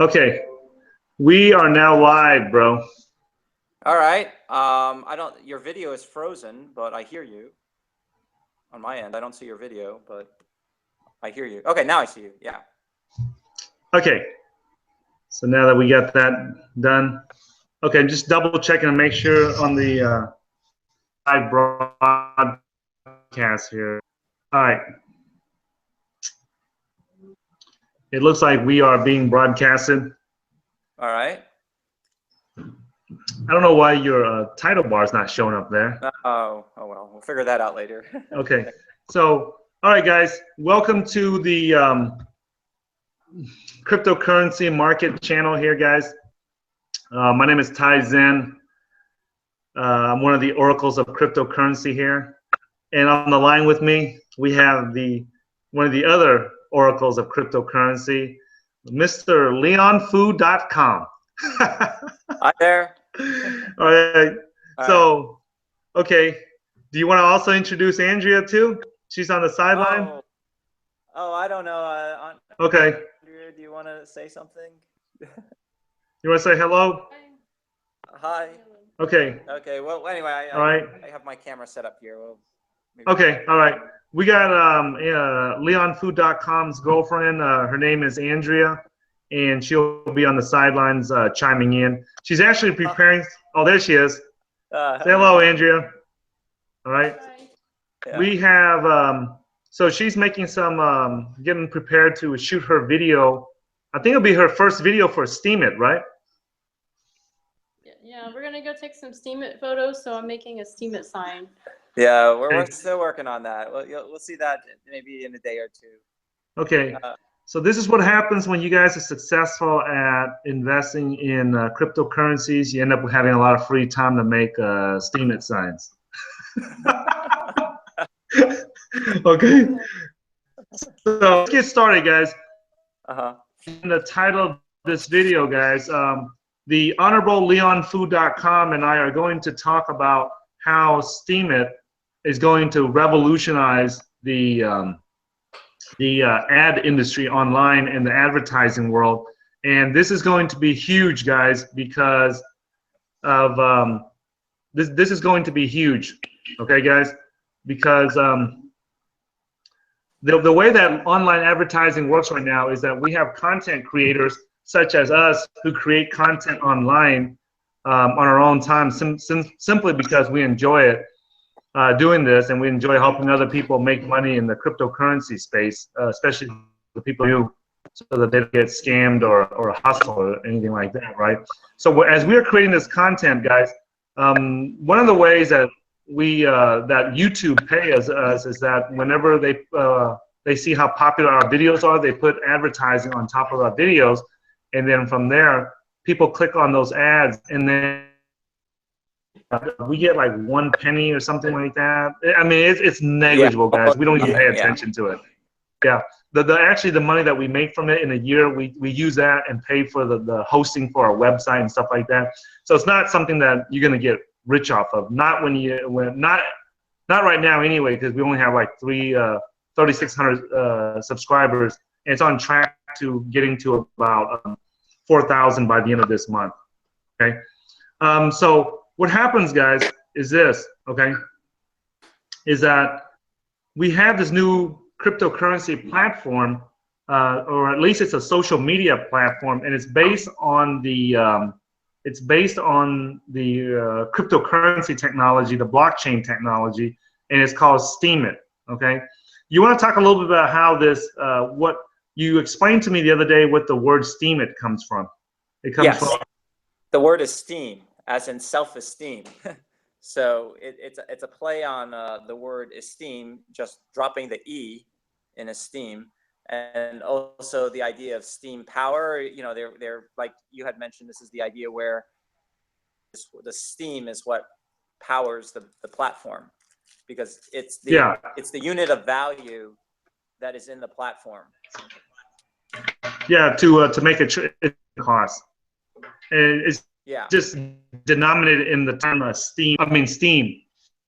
Okay, we are now live, bro. All right. I don't. Your video is frozen, but I hear you. On my end, I don't see your video, but I hear you. Okay, now I see you. Yeah. Okay. So now that we got that done, okay, just double checking to make sure on the live broadcast here. All right. It looks like we are being broadcasted. All right. I don't know why your title bar is not showing up there. Oh well, we'll figure that out later. Okay. So, all right, guys, welcome to the cryptocurrency market channel here, guys. My name is Ty Zen. I'm one of the oracles of cryptocurrency here. And on the line with me, we have one of the other oracles of cryptocurrency, Mr. LeonFood.com. Hi there. All right. So, okay. Do you want to also introduce Andrea too? She's on the sideline. Oh, I don't know. Okay. Andrea, do you want to say something? You want to say hello? Hi. Okay. Okay. Well, anyway, all right. I have my camera set up here. Well, okay. All right. We got LeonFood.com's girlfriend. Her name is Andrea, and she'll be on the sidelines chiming in. She's actually preparing. Oh, there she is. Say hello, Andrea. All right. Yeah. We have. So she's making some, getting prepared to shoot her video. I think it'll be her first video for Steemit, right? Yeah, we're gonna go take some Steemit photos. So I'm making a Steemit sign. Yeah, we're still working on that. We'll see that maybe in a day or two. Okay. So this is what happens when you guys are successful at investing in cryptocurrencies. You end up having a lot of free time to make Steemit signs. Okay. So let's get started, guys. In the title of this video, guys, the Honorable LeonFood.com and I are going to talk about how Steemit is going to revolutionize the ad industry online and the advertising world. And this is going to be huge, guys, because of this is going to be huge. Okay, guys, because the way that online advertising works right now is that we have content creators such as us who create content online on our own time, simply because we enjoy it, doing this, and we enjoy helping other people make money in the cryptocurrency space, especially the people who, so that they don't get scammed or hustled or anything like that, right? So as we are creating this content, guys, one of the ways that that YouTube pay us is that whenever they see how popular our videos are, they put advertising on top of our videos, and then from there, people click on those ads, and then we get like 1 penny or something like that. I mean, it's negligible, guys. We don't even pay attention to it. Yeah, actually the money that we make from it in a year, we use that and pay for the hosting for our website and stuff like that. So it's not something that you're gonna get rich off of. Not not right now anyway, because we only have like 3,600 subscribers, and it's on track to getting to about 4,000 by the end of this month. Okay, so what happens, guys, is this. Okay, is that we have this new cryptocurrency platform, or at least it's a social media platform, and it's based on the cryptocurrency technology, the blockchain technology, and it's called Steemit. Okay, you want to talk a little bit about how this, what you explained to me the other day, what the word Steemit comes from? It comes from. The word is steam, as in self-esteem. So it's a play on the word esteem, just dropping the E in esteem, and also the idea of steam power. You know, they're like you had mentioned, this is the idea where the steam is what powers the platform, because it's the unit of value that is in the platform. Yeah, to make it cost, and it's just denominated in the term Steem. I mean Steem.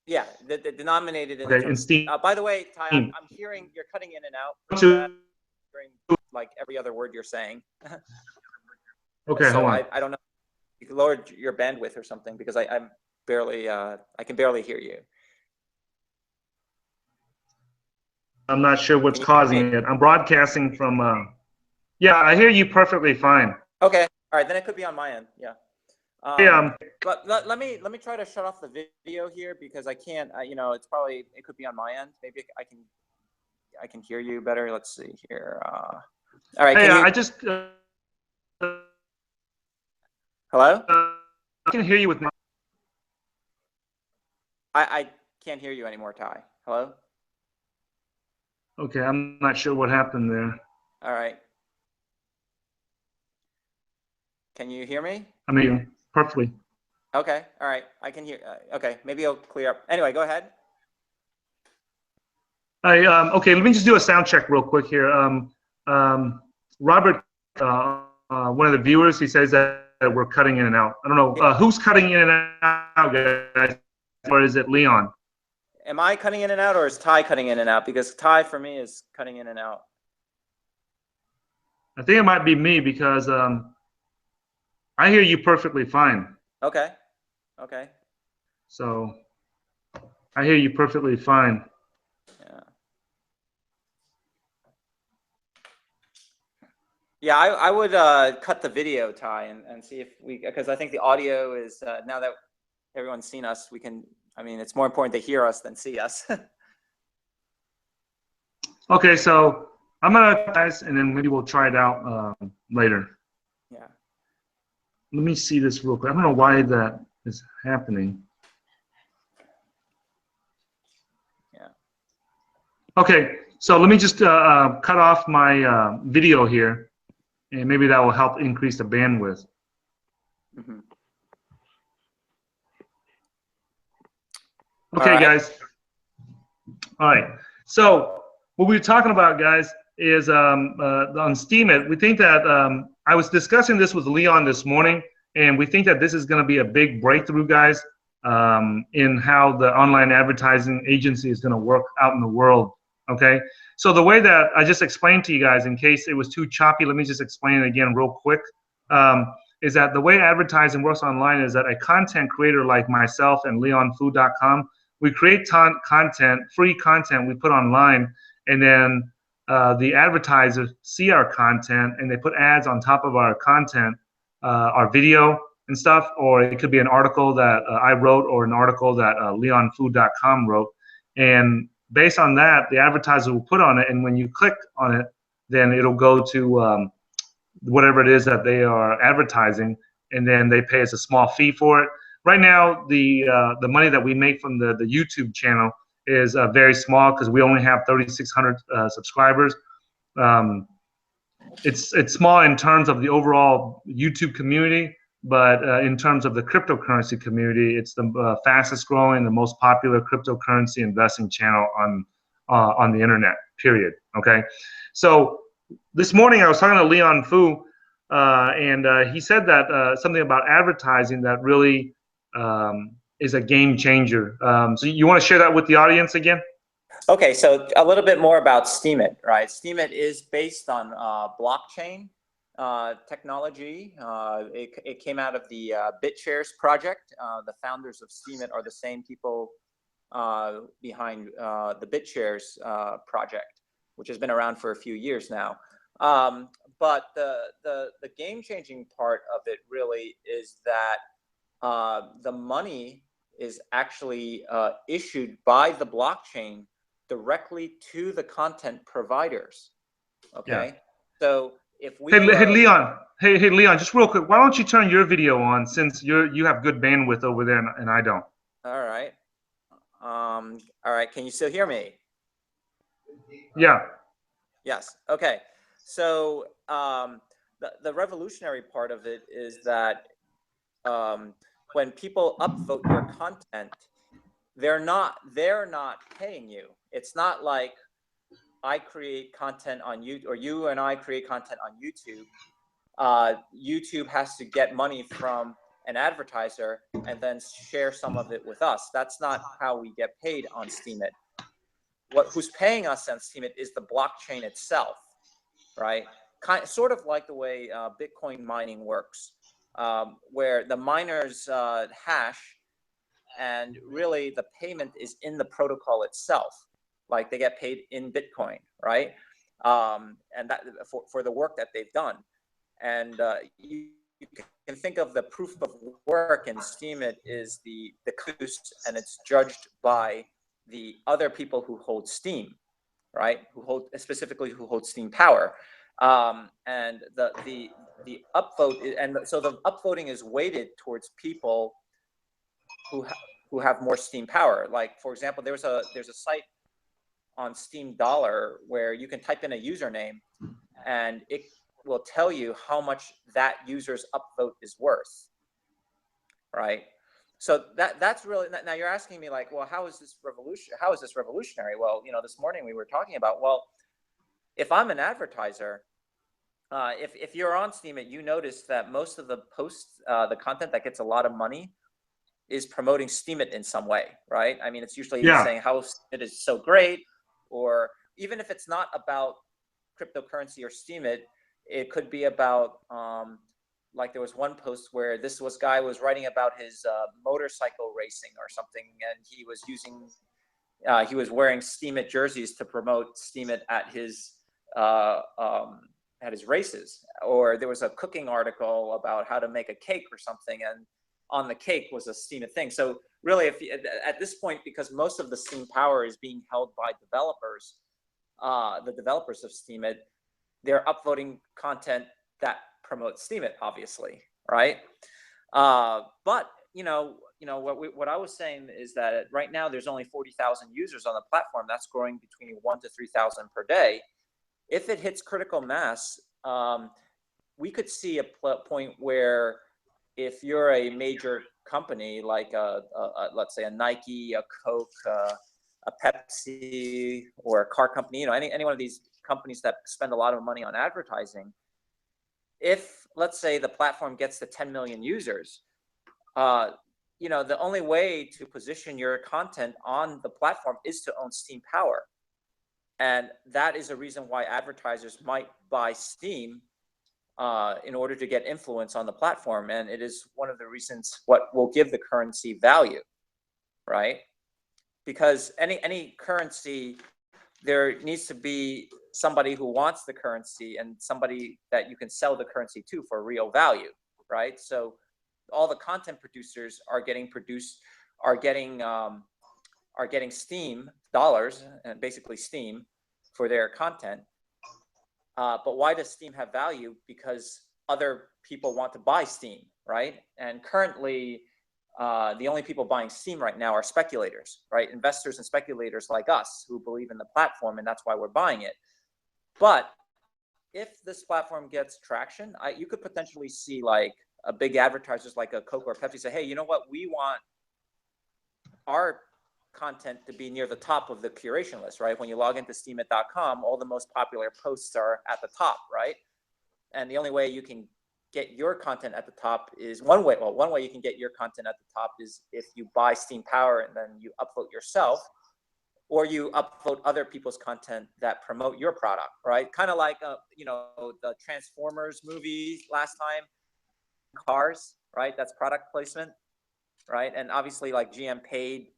Yeah, the denominated in, in Steem. By the way, Ty, I'm hearing you're cutting in and out. Hearing like every other word you're saying. Okay, So hold on. I don't know. You can lower your bandwidth or something because I'm barely, I can barely hear you. I'm not sure what's Can you hear causing me? it. I'm broadcasting from. Yeah, I hear you perfectly fine. Okay. All right. Then it could be on my end. Yeah. Yeah. But let me try to shut off the video here because I can't. You know, it's probably it could be on my end. Maybe I can hear you better. Let's see here. All right. Hey, Can you? I just. Hello? I can hear you with my. I can't hear you anymore, Ty. Hello? Okay, I'm not sure what happened there. All right. Can you hear me? I mean, perfectly. Okay. All right. I can hear. Okay. Maybe it'll clear up. Anyway, go ahead. Okay, let me just do a sound check real quick here. Robert, one of the viewers, he says that we're cutting in and out. I don't know who's cutting in and out, guys, or is it Leon? Am I cutting in and out, or is Ty cutting in and out? Because Ty for me is cutting in and out. I think it might be me because I hear you perfectly fine. Okay. Okay. So I hear you perfectly fine. Yeah. Yeah, I would cut the video, Ty, and see if we, because I think the audio is, now that everyone's seen us, we can, I mean, it's more important to hear us than see us. Okay, so I'm gonna guys, and then maybe we'll try it out later. Yeah. Let me see this real quick. I don't know why that is happening. Yeah. Okay, so let me just cut off my video here, and maybe that will help increase the bandwidth. Mm-hmm. Okay, guys. All right. So what we were talking about, guys, is on Steemit. We think that I was discussing this with Leon this morning, and we think that this is going to be a big breakthrough, guys, in how the online advertising agency is going to work out in the world. Okay. So the way that I just explained to you guys, in case it was too choppy, let me just explain it again real quick. Is that the way advertising works online is that a content creator like myself and LeonFood.com, we create content, free content we put online, and then the advertisers see our content and they put ads on top of our content, our video and stuff, or it could be an article that I wrote or an article that LeonFood.com wrote. And based on that, the advertiser will put on it, and when you click on it, then it'll go to whatever it is that they are advertising, and then they pay us a small fee for it. Right now, the money that we make from the YouTube channel is very small because we only have 3,600 subscribers. It's small in terms of the overall YouTube community, but in terms of the cryptocurrency community, it's the fastest growing, the most popular cryptocurrency investing channel on the internet. Period. Okay, so this morning I was talking to Leon Fu, and he said that something about advertising that really is a game changer. So you want to share that with the audience again? Okay, so a little bit more about Steemit, right? Steemit is based on blockchain technology. It came out of the Bitshares project. The founders of Steemit are the same people behind the Bitshares project, which has been around for a few years now. But the game-changing part of it really is that the money is actually issued by the blockchain directly to the content providers. Okay, yeah. So if we hey Leon, hey Leon, just real quick, why don't you turn your video on since you have good bandwidth over there and I don't? All right. All right. Can you still hear me? Yeah. Yes. Okay. So the revolutionary part of it is that when people upvote your content, they're not paying you. It's not like I create content on YouTube, or you and I create content on YouTube. YouTube has to get money from an advertiser and then share some of it with us. That's not how we get paid on Steemit. Who's paying us on Steemit is the blockchain itself, right? sort of like the way Bitcoin mining works, where the miners hash, and really the payment is in the protocol itself. Like they get paid in Bitcoin, right? And that for the work that they've done. And you can think of the proof of work in Steemit is the caboose, and it's judged by the other people who hold Steem, right? Specifically who hold Steem power. And the upvote, and so the upvoting is weighted towards people who have more Steem power. Like for example, there's a site on Steem Dollar where you can type in a username, and it will tell you how much that user's upvote is worth, right? So that's really, now you're asking me like, well, how is this revolutionary? Well, you know, this morning we were talking about, well, if I'm an advertiser, if you're on Steemit, you notice that most of the posts, the content that gets a lot of money is promoting Steemit in some way, right? I mean, it's usually saying how Steemit is so great, or even if it's not about cryptocurrency or Steemit, it could be about, like there was one post where this guy was writing about his motorcycle racing or something, and he was using, he was wearing Steemit jerseys to promote Steemit at his races. Or there was a cooking article about how to make a cake or something, and on the cake was a Steemit thing. So really, at this point, because most of the Steem power is being held by developers, the developers of Steemit, they're upvoting content that promotes Steemit, obviously, right? But what I was saying is that right now there's only 40,000 users on the platform. That's growing between 1,000 to 3,000 per day. If it hits critical mass, we could see a point where if you're a major company like let's say a Nike, a Coke, a Pepsi, or a car company, you know, any one of these companies that spend a lot of money on advertising, if let's say the platform gets to 10 million users, you know, the only way to position your content on the platform is to own Steem power. And that is a reason why advertisers might buy Steem in order to get influence on the platform. And it is one of the reasons what will give the currency value, right? Because any currency, there needs to be somebody who wants the currency and somebody that you can sell the currency to for real value, right? So all the content producers are getting Steem dollars, and basically Steem, for their content. But why does Steem have value? Because other people want to buy Steem, right? And currently, the only people buying Steem right now are speculators, right? Investors and speculators like us who believe in the platform, and that's why we're buying it. But if this platform gets traction, you could potentially see like a big advertisers like a Coke or Pepsi say, hey, you know what? We want our content to be near the top of the curation list, right? When you log into steemit.com, all the most popular posts are at the top, right? And the only way you can get your content at the top is one way you can get your content at the top is if you buy Steem power and then you upvote yourself, or you upvote other people's content that promote your product, right? Kind of like, you know, the Transformers movie last time, cars, right? That's product placement, right? And obviously like GM paid,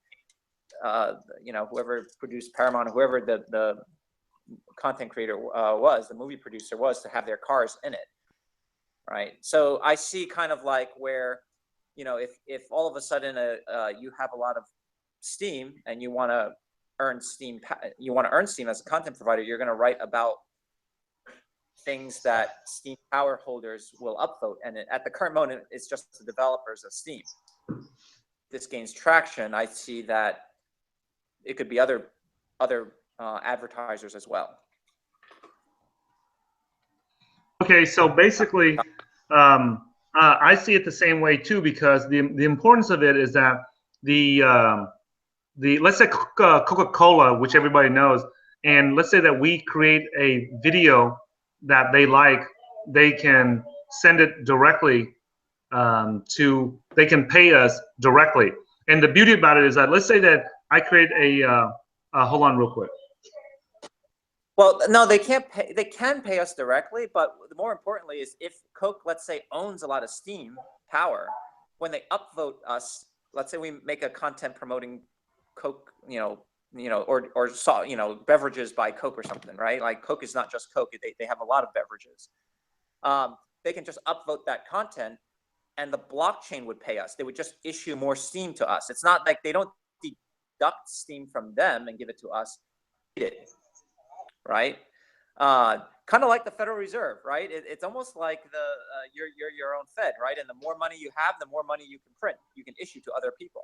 you know, whoever produced Paramount, whoever the content creator was, the movie producer was, to have their cars in it, right? So I see kind of like where, you know, if all of a sudden you have a lot of Steem and you want to earn Steem, as a content provider, you're going to write about things that Steem power holders will upvote. And at the current moment, it's just the developers of Steem. This gains traction, I see that it could be other advertisers as well. Okay, so basically, I see it the same way too, because the importance of it is that let's say CocaCola, which everybody knows, and let's say that we create a video that they like, they can send it directly they can pay us directly. And the beauty about it is that, let's say that I create hold on real quick. Well, no, they can't pay. They can pay us directly, but more importantly is if Coke, let's say, owns a lot of Steem power, when they upvote us, let's say we make a content promoting Coke, or beverages by Coke or something, right? Like Coke is not just Coke; they have a lot of beverages. They can just upvote that content, and the blockchain would pay us. They would just issue more Steem to us. It's not like they don't deduct Steem from them and give it to us. Right? Kind of like the Federal Reserve, right? It's almost like you're your own Fed, right? And the more money you have, the more money you can print, you can issue to other people.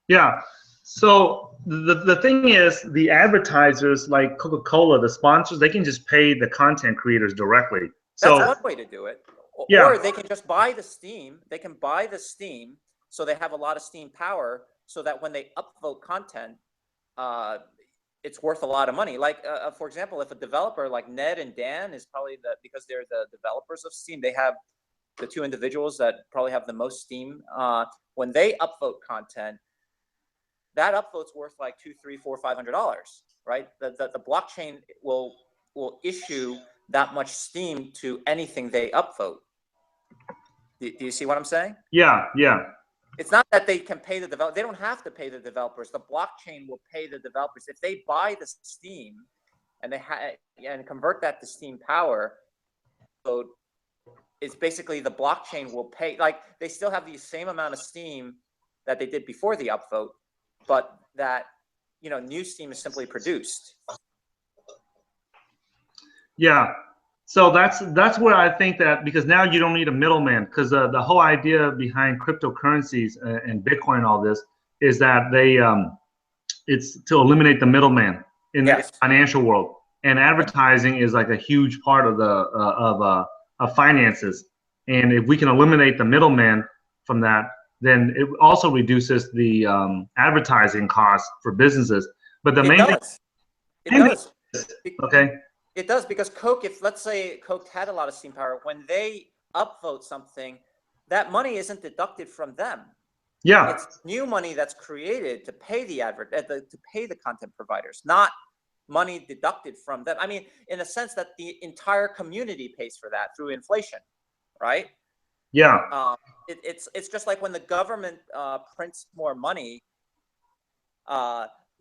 Yeah. So the thing is, the advertisers like Coca-Cola, the sponsors, they can just pay the content creators directly. So that's one way to do it. Yeah. Or they can just buy the Steem. They can buy the Steem, so they have a lot of Steem power, so that when they upvote content, it's worth a lot of money. Like, for example, if a developer like Ned and Dan is probably because they're the developers of Steem, they have the two individuals that probably have the most Steem. When they upvote content, that upvote's worth like $200, $300, $400, $500, right? The blockchain will issue that much Steem to anything they upvote. Do you see what I'm saying? Yeah, yeah. It's not that they can pay the developer. They don't have to pay the developers. The blockchain will pay the developers. If they buy the Steem and and convert that to Steem power, so it's basically the blockchain will pay. Like, they still have the same amount of Steem that they did before the upvote, but that new Steem is simply produced. Yeah. So that's where I think that, because now you don't need a middleman, because the whole idea behind cryptocurrencies and Bitcoin and all this is that it's to eliminate the middleman in the financial world, and advertising is like a huge part of of finances. And if we can eliminate the middleman from that, then it also reduces the advertising costs for businesses. But the main thing, okay. It does, because Coke, if let's say Coke had a lot of Steem power, when they upvote something, that money isn't deducted from them. Yeah. It's new money that's created to pay the to pay the content providers, not money deducted from them. I mean, in a sense that the entire community pays for that through inflation, right? Yeah. It's just like when the government prints more money,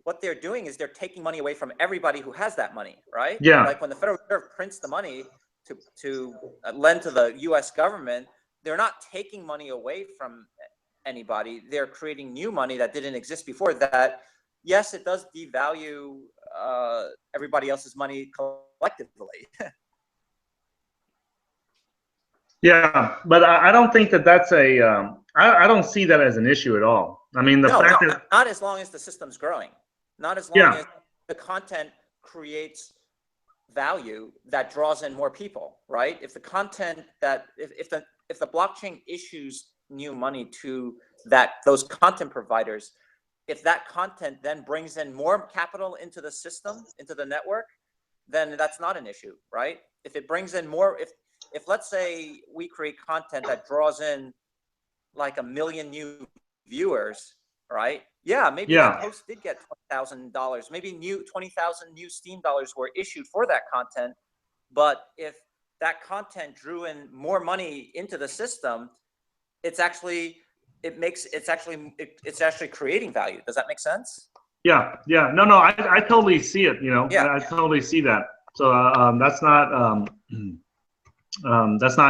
what they're doing is they're taking money away from everybody who has that money, right? Yeah. Like when the Federal Reserve prints the money to lend to the U.S. government, they're not taking money away from anybody. They're creating new money that didn't exist before. That, yes, it does devalue everybody else's money collectively. Yeah, but I don't think that's I don't see that as an issue at all. I mean, not as long as the system's growing. Not as long as the content creates value that draws in more people, right? If the content if the blockchain issues new money to those content providers, if that content then brings in more capital into the system, into the network, then that's not an issue, right? If it brings in more, if let's say we create content that draws in like 1 million new viewers, right? Yeah, maybe that post did get $20,000. Maybe 20,000 new Steem dollars were issued for that content. But if that content drew in more money into the system, it's actually creating value. Does that make sense? Yeah, yeah. No, I totally see it. I totally see that. So that's not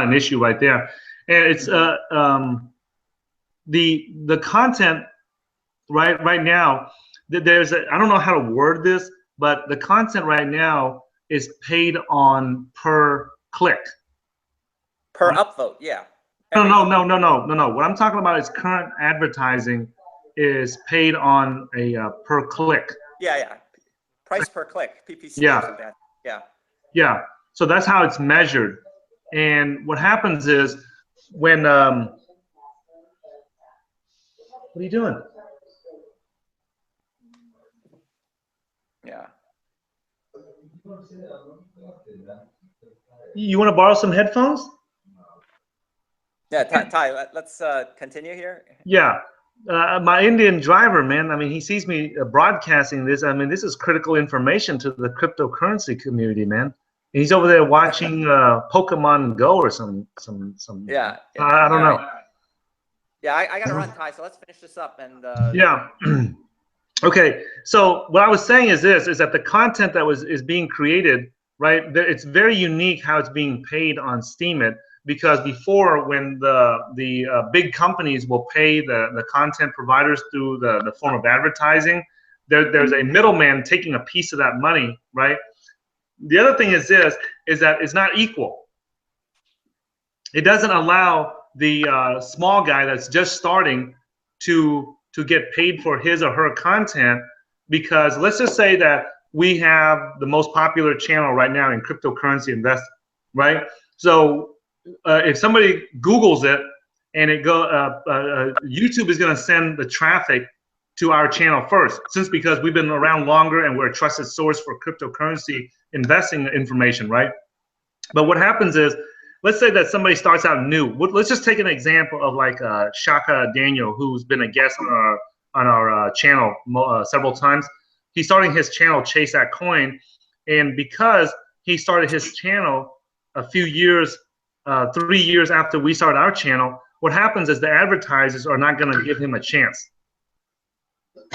an issue right there. And it's the content right now. There's I don't know how to word this, but the content right now is paid on per click. Per upvote, yeah. No. What I'm talking about is current advertising is paid on a per click. Yeah. Price per click, PPC. Yeah. Or something. Yeah. Yeah. So that's how it's measured. And what happens is when what are you doing? Yeah. You want to borrow some headphones? Yeah, Ty, let's continue here. Yeah. my Indian driver, man. I mean, he sees me broadcasting this. I mean, this is critical information to the cryptocurrency community, man. And he's over there watching Pokemon Go or some. Yeah. I don't know. Right. Yeah, I got to run, Ty. So let's finish this up. And yeah. Okay. So what I was saying is this: is that the content that is being created, right? It's very unique how it's being paid on Steemit. Because before, when the big companies will pay the content providers through the form of advertising, there's a middleman taking a piece of that money, right? The other thing is this, is that it's not equal. It doesn't allow the small guy that's just starting to get paid for his or her content, because let's just say that we have the most popular channel right now in cryptocurrency investing, right? So if somebody Googles it and it YouTube is going to send the traffic to our channel first, because we've been around longer and we're a trusted source for cryptocurrency investing information, right? But what happens is, let's say that somebody starts out new. Let's just take an example of like Shaka Daniel, who's been a guest on our channel several times. He's starting his channel, Chase That Coin, and because he started his channel a few years 3 years after we started our channel, what happens is the advertisers are not going to give him a chance,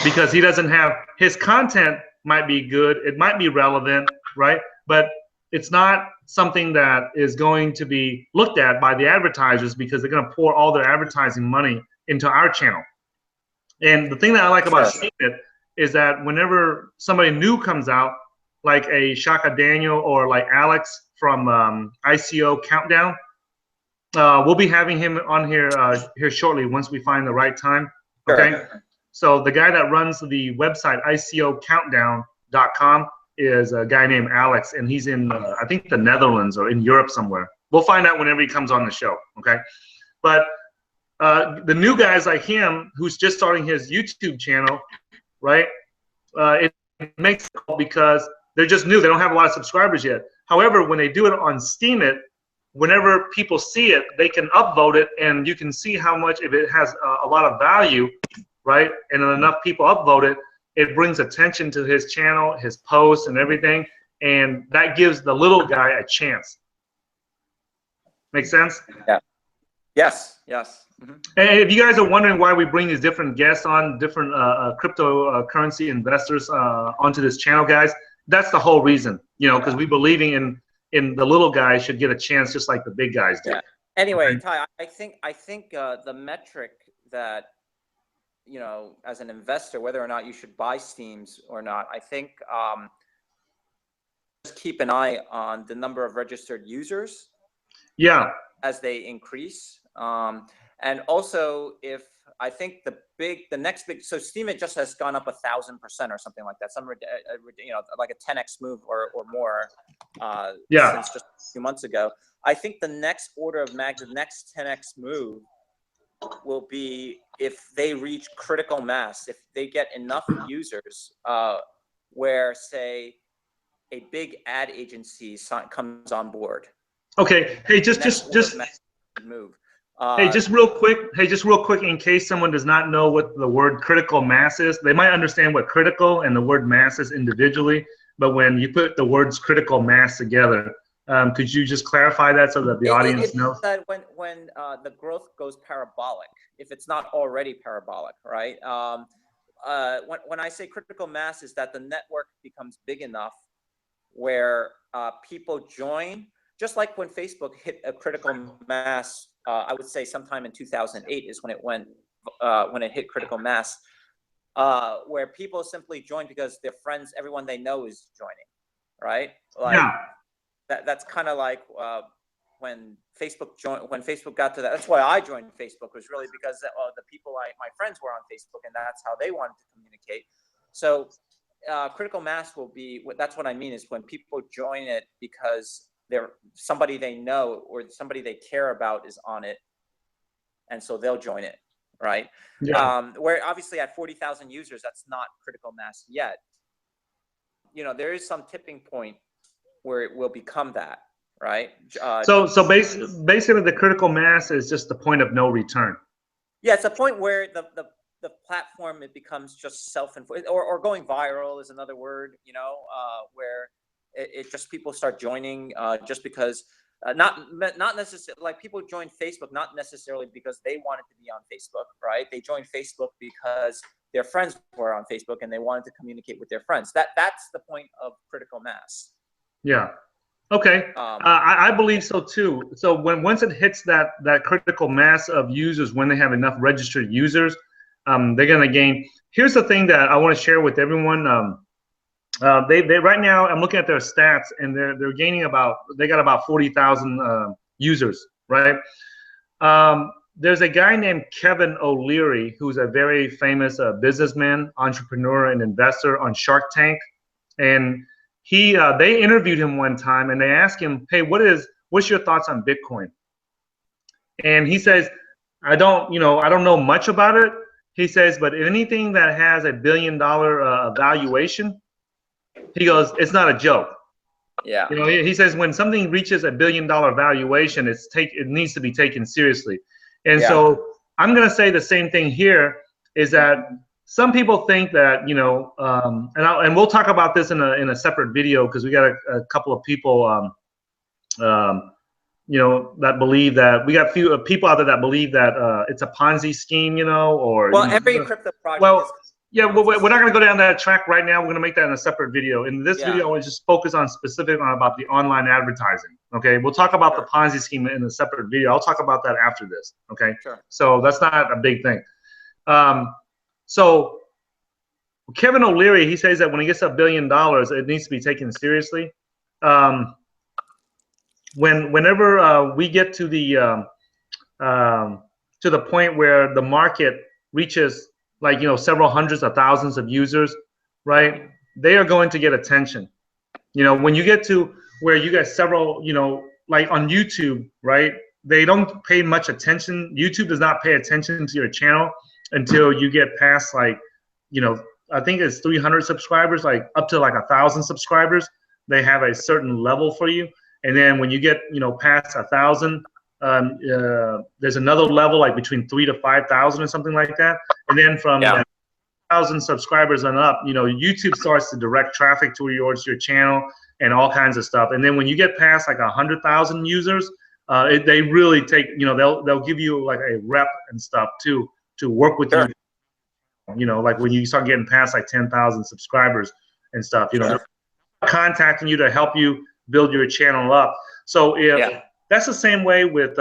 because he doesn't have, his content might be good, it might be relevant, right? But it's not something that is going to be looked at by the advertisers, because they're going to pour all their advertising money into our channel. And the thing that I like about Steemit is that whenever somebody new comes out, like a Shaka Daniel or like Alex from ICO Countdown, we'll be having him on here shortly once we find the right time. Okay. Sure. So the guy that runs the website ICOcountdown.com is a guy named Alex, and he's in I think the Netherlands or in Europe somewhere. We'll find out whenever he comes on the show. Okay. But the new guys like him, who's just starting his YouTube channel, right? It makes it cool because they're just new. They don't have a lot of subscribers yet. However, when they do it on Steemit, whenever people see it, they can upvote it, and you can see how much, if it has a lot of value, right, and enough people upvote it, it brings attention to his channel, his posts, and everything, and that gives the little guy a chance. Make sense? Yeah. Yes. Yes. Mm-hmm. And if you guys are wondering why we bring these different guests on, different cryptocurrency investors onto this channel, guys, that's the whole reason. You know, because we believing in the little guys should get a chance just like the big guys do. Yeah. Anyway, okay. Ty, I think the metric that, you know, as an investor, whether or not you should buy Steems or not, I think just keep an eye on the number of registered users. Yeah. As they increase, and also if I think the next big, so Steemit just has gone up 1,000% or something like that. Some, you know, like a 10x move or more. Yeah. Since just a few months ago. I think the next order of magnitude, the next 10x move will be if they reach critical mass, if they get enough users, where say a big ad agency comes on board. Okay. Hey, just move. Hey, just real quick, in case someone does not know what the word critical mass is, they might understand what critical and the word mass is individually, but when you put the words critical mass together, could you just clarify that so that the audience knows? That when the growth goes parabolic, if it's not already parabolic, right? When I say critical mass, is that the network becomes big enough where people join. Just like when Facebook hit a critical mass, I would say sometime in 2008 is when it hit critical mass, where people simply join because their friends, everyone they know is joining, right? Like, yeah. That's kind of like when Facebook got to that. That's why I joined Facebook, was really because the people my friends were on Facebook, and that's how they wanted to communicate. So critical mass will be, that's what I mean, is when people join it because somebody they know or somebody they care about is on it, and so they'll join it, right? Yeah. Where obviously at 40,000 users, that's not critical mass yet. You know, there is some tipping point where it will become that, right? So basically the critical mass is just the point of no return. Yeah, it's a point where the the platform, it becomes just or going viral is another word, you know, where it just people start joining just because not necessarily, like people join Facebook not necessarily because they wanted to be on Facebook, right? They joined Facebook because their friends were on Facebook and they wanted to communicate with their friends. That's the point of critical mass. Yeah. Okay. I believe so too. So once it hits that critical mass of users, when they have enough registered users, they're going to gain. Here's the thing that I want to share with everyone. They right now, I'm looking at their stats, and they're gaining they got about 40,000 users, right? There's a guy named Kevin OLeary, who's a very famous businessman, entrepreneur, and investor on Shark Tank, and they interviewed him one time, and they asked him, "Hey, what's your thoughts on Bitcoin?" And he says, "I don't know much about it." He says, "But anything that has $1 billion valuation," he goes, "it's not a joke." Yeah. You know, he says when something reaches $1 billion valuation, it needs to be taken seriously. And so I'm going to say the same thing here, is that some people think that, you know, and we'll talk about this in a separate video, because we got a couple of people, you know, that believe that we got few people out there that believe that it's a Ponzi scheme, you know, or every crypto project is. Yeah, well, we're not going to go down that track right now. We're going to make that in a separate video. In this video, I want to just focus on about the online advertising. Okay, we'll talk about the Ponzi scheme in a separate video. I'll talk about that after this. Okay, so that's not a big thing. So Kevin OLeary, he says that when he gets $1 billion, it needs to be taken seriously. Whenever we get to the point where the market reaches, like, you know, several hundreds of thousands of users, right? They are going to get attention. You know, when you get to where you get several, you know, like on YouTube, right? They don't pay much attention. YouTube does not pay attention to your channel until you get past, like, you know, I think it's 300 subscribers, like up to like 1,000 subscribers. They have a certain level for you. And then when you get, you know, past 1,000, there's another level, like between 3,000 to 5,000 or something like that. And then from 1,000 subscribers and up, you know, YouTube starts to direct traffic towards your channel and all kinds of stuff. And then when you get past like 100,000 users, they really take, you know, they'll give you like a rep and stuff to work with you. You know, like when you start getting past like 10,000 subscribers and stuff, you know, they're contacting you to help you build your channel up. So if that's the same way with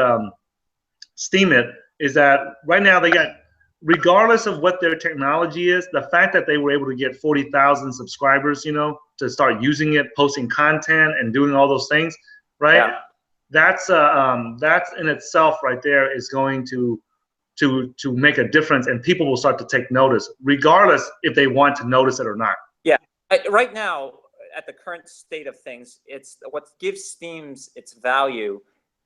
Steemit, is that right now they got, regardless of what their technology is, the fact that they were able to get 40,000 subscribers, you know, to start using it, posting content and doing all those things, right? That's in itself right there is going to make a difference, and people will start to take notice, regardless if they want to notice it or not. Yeah, right now, at the current state of things, it's what gives Steem's its value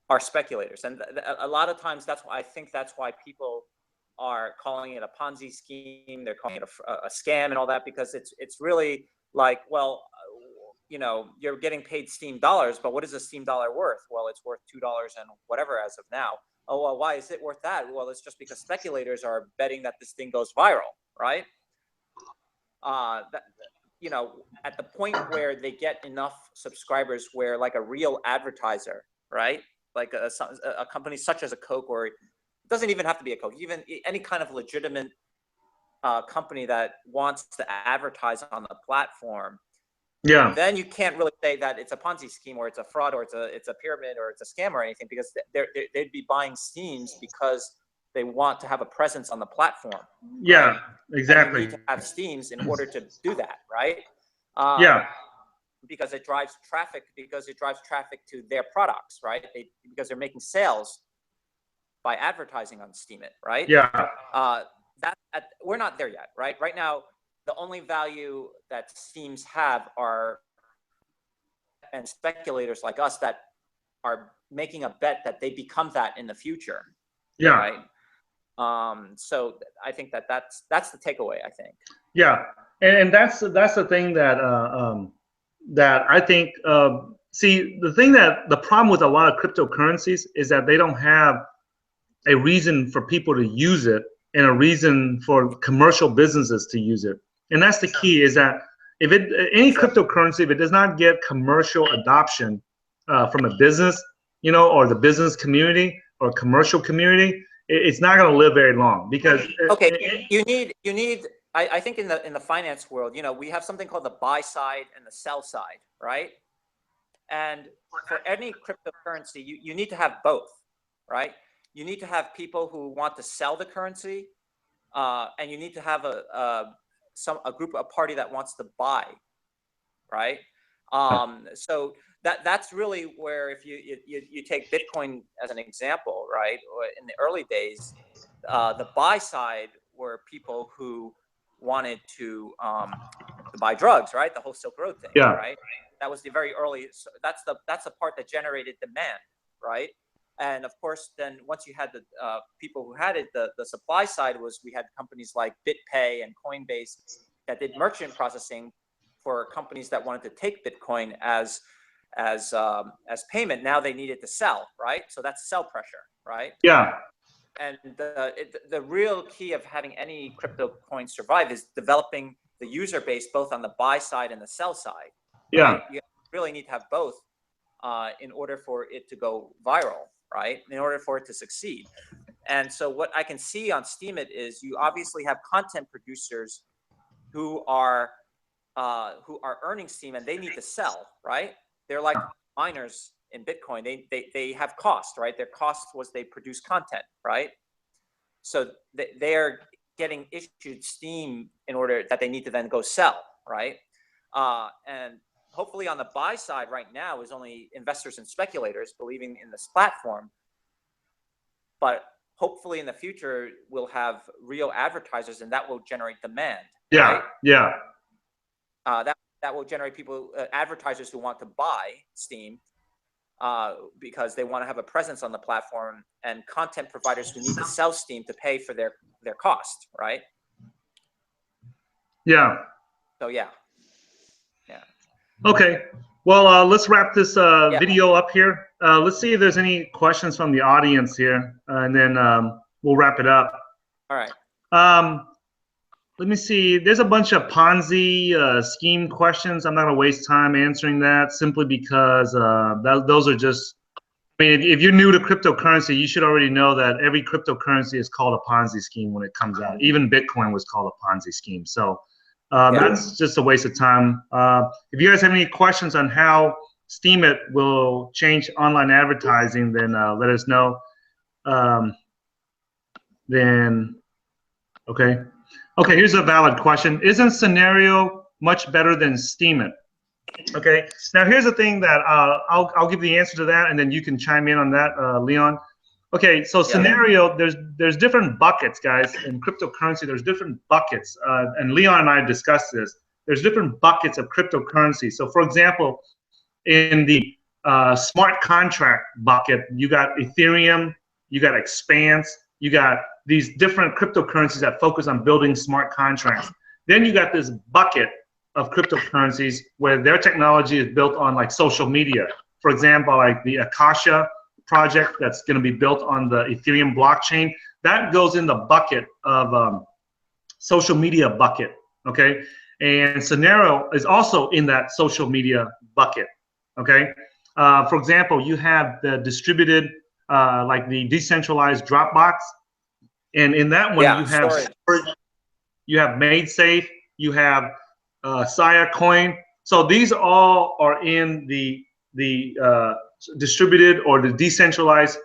are speculators, and a lot of times I think that's why people are calling it a Ponzi scheme. They're calling it a scam and all that, because it's really like, well, you know, you're getting paid Steem dollars, but what is a Steem dollar worth? Well, it's worth $2 and whatever as of now. Oh, well, why is it worth that? Well, it's just because speculators are betting that this thing goes viral, right? You know, at the point where they get enough subscribers where, like, a real advertiser, right? Like a company such as a Coke, or it doesn't even have to be a Coke, even any kind of legitimate company that wants to advertise on the platform, then you can't really say that it's a Ponzi scheme or it's a fraud or it's a pyramid or it's a scam or anything, because they'd be buying Steems because they want to have a presence on the platform. Yeah, exactly. And you need to have Steems in order to do that, right? Because it drives traffic, to their products, right? Because they're making sales by advertising on Steemit, right? We're not there yet, right? Right now, the only value that Steems have are, and speculators like us that are making a bet that they become that in the future. Right. So I think that's the takeaway, I think. And that's the thing that that I think. See, the problem with a lot of cryptocurrencies is that they don't have a reason for people to use it and a reason for commercial businesses to use it. And that's the key, is that if any cryptocurrency, if it does not get commercial adoption from a business, or the business community or commercial community, it's not going to live very long, because you need I think in the finance world, we have something called the buy side and the sell side, right? And for any cryptocurrency, you need to have both, right? You need to have people who want to sell the currency, and you need to have a party that wants to buy, right? So that's really where, if you take Bitcoin as an example, right? In the early days, the buy side were people who wanted to buy drugs, right? The whole Silk Road thing, right? That was the very early. So that's the part that generated demand, right? And of course, then once you had the people who had it, the supply side was, we had companies like BitPay and Coinbase that did merchant processing for companies that wanted to take Bitcoin as payment. Now they needed to sell, right? So that's sell pressure, right? Yeah. And the real key of having any crypto coin survive is developing the user base, both on the buy side and the sell side. Yeah. Right? You really need to have both in order for it to go viral, right? In order for it to succeed. And so what I can see on Steemit is, you obviously have content producers who are earning Steem, and they need to sell, right? They're like miners in Bitcoin. They have cost, right? Their cost was they produce content, right? So they are getting issued Steem in order that they need to then go sell, right? And hopefully on the buy side right now is only investors and speculators believing in this platform. But hopefully in the future, we'll have real advertisers, and that will generate demand. Yeah, right? yeah. That will generate people, advertisers who want to buy Steem because they want to have a presence on the platform, and content providers who need to sell Steem to pay for their cost, right? Yeah. So yeah. Okay. Well, let's wrap this video up here. Let's see if there's any questions from the audience here, and then we'll wrap it up. All right. Let me see. There's a bunch of Ponzi scheme questions. I'm not going to waste time answering that, simply because those are just, I mean, if you're new to cryptocurrency, you should already know that every cryptocurrency is called a Ponzi scheme when it comes out. Even Bitcoin was called a Ponzi scheme. So that's just a waste of time. If you guys have any questions on how Steemit will change online advertising, then let us know. Okay, here's a valid question. Isn't Scenario much better than Steemit? Okay, now here's the thing that I'll give the answer to that, and then you can chime in on that, Leon. Okay, so Scenario, there's different buckets, guys. In cryptocurrency, there's different buckets, and Leon and I discussed this. There's different buckets of cryptocurrency. So, for example, in the smart contract bucket, you got Ethereum, you got Expanse, you got these different cryptocurrencies that focus on building smart contracts. Then you got this bucket of cryptocurrencies where their technology is built on like social media. For example, like the Akasha project that's going to be built on the Ethereum blockchain. That goes in the bucket of social media bucket, okay? And Scenario is also in that social media bucket, okay? For example, you have the distributed, like the decentralized Dropbox. And in that one, you have storage, you have MadeSafe, you have Saya Coin. So these all are in the distributed or the decentralized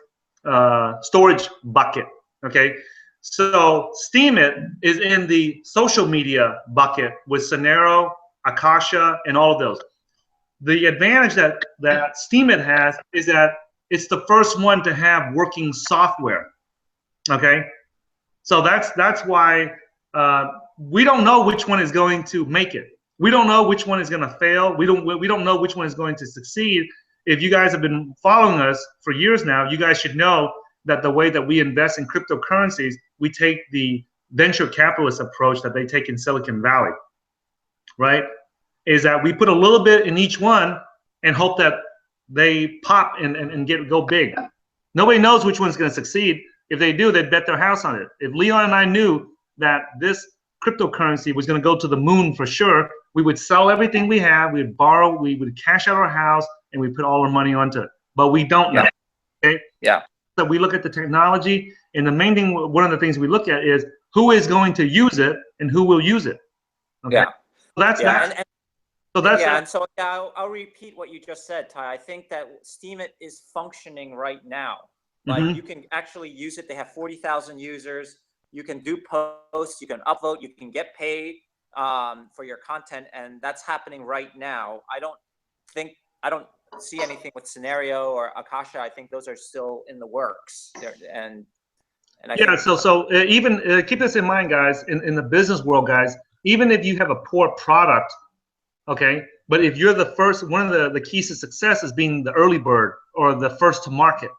storage bucket. Okay, so Steemit is in the social media bucket with Scenario, Akasha, and all of those. The advantage that Steemit has is that it's the first one to have working software. Okay. So that's why we don't know which one is going to make it. We don't know which one is going to fail. We don't know which one is going to succeed. If you guys have been following us for years now, you guys should know that the way that we invest in cryptocurrencies, we take the venture capitalist approach that they take in Silicon Valley, right? Is that we put a little bit in each one and hope that they pop and go big. Nobody knows which one's going to succeed. If they do, they'd bet their house on it. If Leon and I knew that this cryptocurrency was going to go to the moon for sure, we would sell everything we have, we would borrow, we would cash out our house, and we put all our money onto it. But we don't know. Okay? Yeah. So we look at the technology, and the main thing, one of the things we look at is who is going to use it and who will use it. Okay? Yeah. So that's that. So that's yeah, and so yeah, I'll repeat what you just said, Ty. I think that Steemit is functioning right now. Like you can actually use it. They have 40,000 users. You can do posts. You can upvote. You can get paid for your content, and that's happening right now. I don't see anything with Scenario or Akasha. I think those are still in the works. And I yeah. think, So even keep this in mind, guys. In the business world, guys, even if you have a poor product. Okay, but if you're the first, one of the keys to success is being the early bird or the first to market,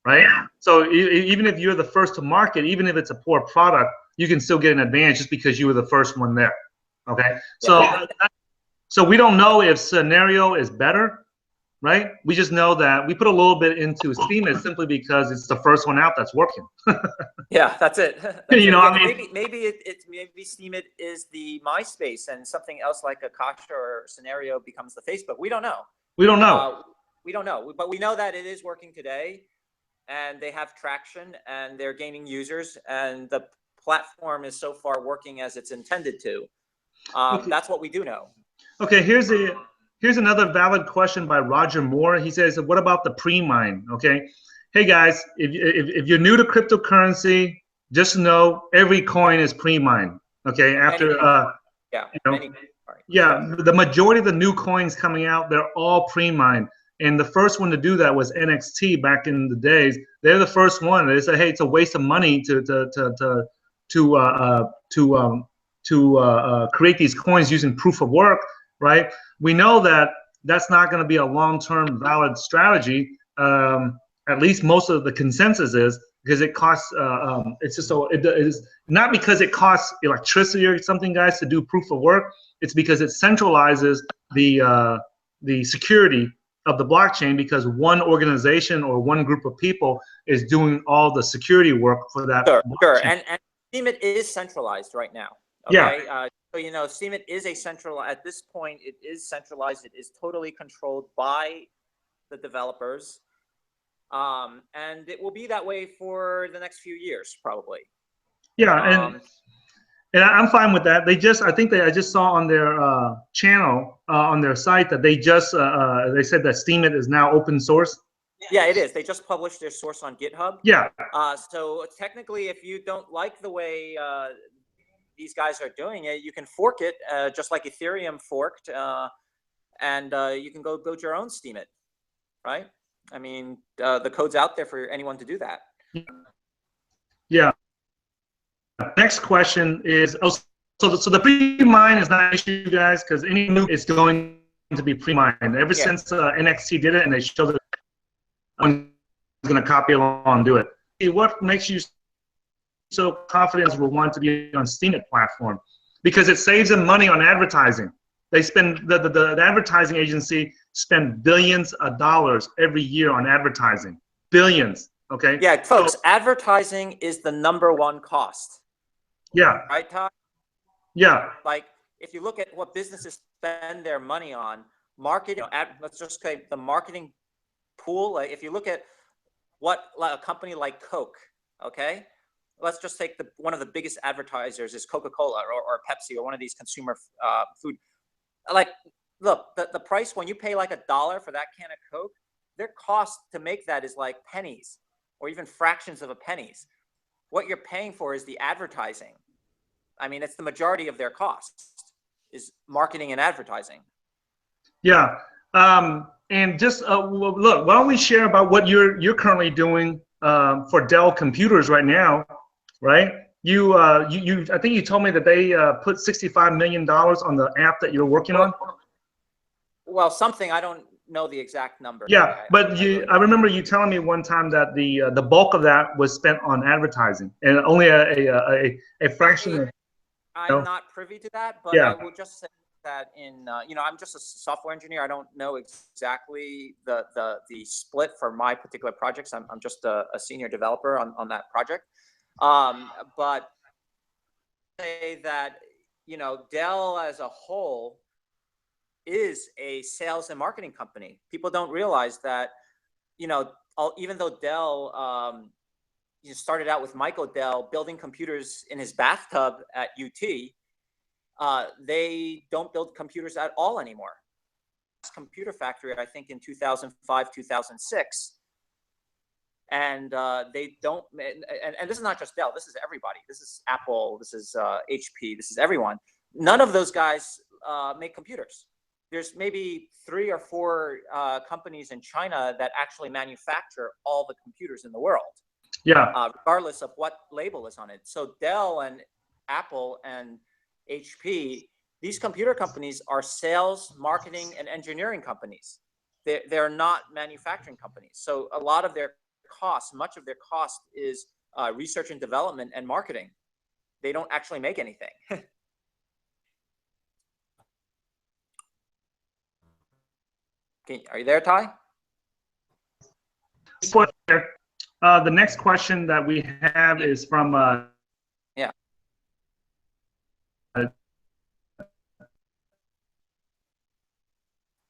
right? So even if you're the first to market, even if it's a poor product, you can still get an advantage just because you were the first one there. Okay, so we don't know if Scenario is better, right? We just know that we put a little bit into Steemit simply because it's the first one out that's working. yeah, that's it. That's you know, yeah, I mean, maybe Steemit is the MySpace, and something else like Akasha or Scenario becomes the Facebook. We don't know. We don't know. We don't know, but we know that it is working today, and they have traction, and they're gaining users, and the platform is so far working as it's intended to. That's what we do know. Okay, here's another valid question by Roger Moore. He says, what about the pre-mine? Okay, hey guys, if you're new to cryptocurrency, just know every coin is pre-mined. Okay, after the majority of the new coins coming out, they're all pre-mined. And the first one to do that was NXT back in the days. They're the first one. They said, hey, it's a waste of money to create these coins using proof of work, right? We know that that's not going to be a long-term valid strategy. At least most of the consensus is, because it costs. It's just so it is not because it costs electricity or something, guys, to do proof of work. It's because it centralizes the security of the blockchain, because one organization or one group of people is doing all the security work for that. Sure. And Steemit is centralized right now. Okay? Yeah. So you know, Steemit is at this point, it is centralized. It is totally controlled by the developers, and it will be that way for the next few years, probably. Yeah, and I'm fine with that. I think I just saw on their channel, on their site, that they just they said that Steemit is now open source. Yeah, it is. They just published their source on GitHub. Yeah. So technically, if you don't like the way these guys are doing it, you can fork it, just like Ethereum forked, and you can go build your own Steemit, right? I mean, the code's out there for anyone to do that. Yeah. Next question is, so the pre-mine is not an issue, guys, because any move is going to be pre-mined. Ever since NXT did it, and they showed it, I'm going to copy along and do it. What makes you so confident will want to be on Steemit platform? Because it saves them money on advertising. They spend the advertising agency spend billions of dollars every year on advertising. Billions. Okay. Yeah, folks. So, advertising is the #1 cost. Yeah. Right, Todd? Yeah. Like, if you look at what businesses spend their money on, marketing. Let's just say the marketing pool. Like, if you look at what a company like Coke, okay. Let's just take one of the biggest advertisers is CocaCola or Pepsi or one of these consumer food. Like, look, the price when you pay like $1 for that can of Coke, their cost to make that is like pennies or even fractions of a pennies. What you're paying for is the advertising. I mean, it's the majority of their costs is marketing and advertising. Yeah. And just look, why don't we share about what you're currently doing for Dell computers right now, right? I think you told me that they put $65 million on the app that you're working on. Well, something, I don't know the exact number. Yeah, but I remember you telling me one time that the bulk of that was spent on advertising, and only a fraction of. I'm not privy to that, but yeah. I will just say that in, I'm just a software engineer. I don't know exactly the split for my particular projects. I'm just a senior developer on that project. But say that, Dell as a whole is a sales and marketing company. People don't realize that, even though Dell, started out with Michael Dell building computers in his bathtub at UT, they don't build computers at all anymore. Computer factory, I think, in 2005, 2006. And they don't, and this is not just Dell, this is everybody. This is Apple, this is HP, this is everyone. None of those guys make computers. There's maybe 3 or 4 companies in China that actually manufacture all the computers in the world. Yeah. Regardless of what label is on it. So Dell and Apple and HP, these computer companies are sales, marketing, and engineering companies. They're not manufacturing companies. So a lot of their costs, much of their cost is research and development and marketing. They don't actually make anything. Are you there, Ty? The next question that we have is from yeah.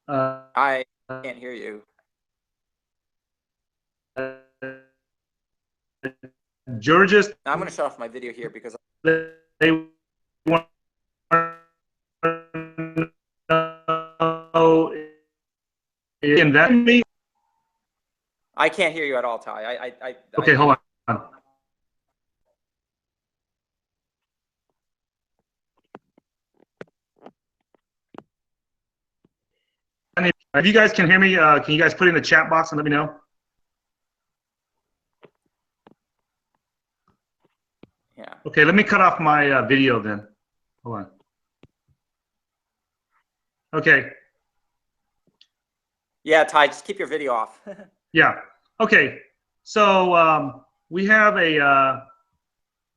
I can't hear you. Georges. I'm going to shut off my video here because they want to know invest in me. I can't hear you at all, Ty. Okay, hold on. If you guys can hear me, can you guys put it in the chat box and let me know? Yeah. Okay, let me cut off my video then. Hold on. Okay. Yeah, Ty, just keep your video off. Yeah. Okay. So we have a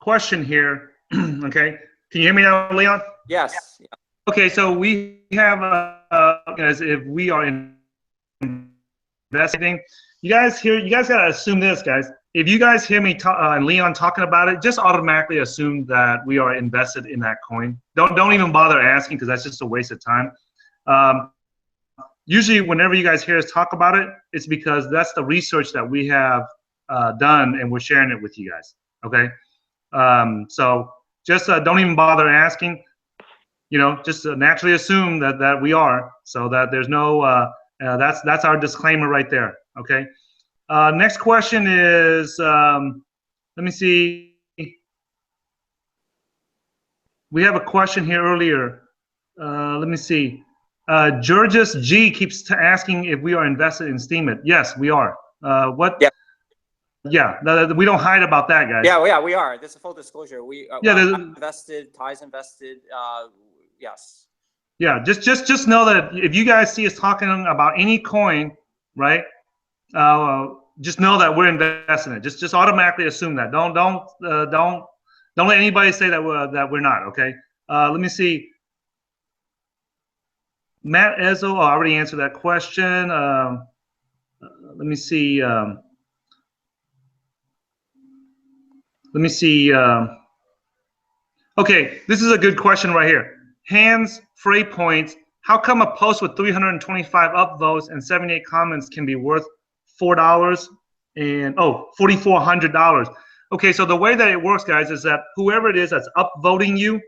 question here. Okay. Can you hear me now, Leon? Yes. Yeah. Okay. So we have as if we are investing. You guys gotta assume this, guys. If you guys hear me and Leon talking about it, just automatically assume that we are invested in that coin. Don't even bother asking because that's just a waste of time. Usually, whenever you guys hear us talk about it, it's because that's the research that we have done, and we're sharing it with you guys. Okay, so just don't even bother asking. Just naturally assume that we are, so that there's no. That's our disclaimer right there. Okay. Next question is, let me see. We have a question here earlier. Let me see. Georges G keeps asking if we are invested in Steemit. Yes, we are. What? Yeah. Yeah, we don't hide about that, guys. Yeah, we are. This is full disclosure. We I'm invested. Ty's invested. Yes. Yeah, just know that if you guys see us talking about any coin, right? Just know that we're investing in it. Just automatically assume that. Don't let anybody say that we're not. Okay. Let me see. Matt Ezo, I already answered that question. Let me see. Okay, this is a good question right here. Hans Frey points, how come a post with 325 upvotes and 78 comments can be worth $4 and $4,400? Okay, so the way that it works, guys, is that whoever it is that's upvoting you,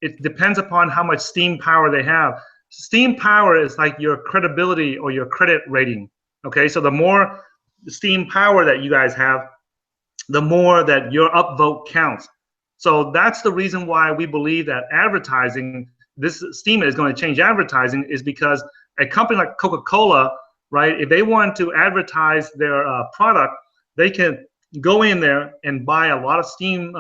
it depends upon how much Steem power they have. Steem power is like your credibility or your credit rating. Okay, so the more Steem power that you guys have, the more that your upvote counts. So that's the reason why we believe that advertising, this Steemit is going to change advertising, is because a company like CocaCola, right, if they want to advertise their product, they can go in there and buy a lot of Steem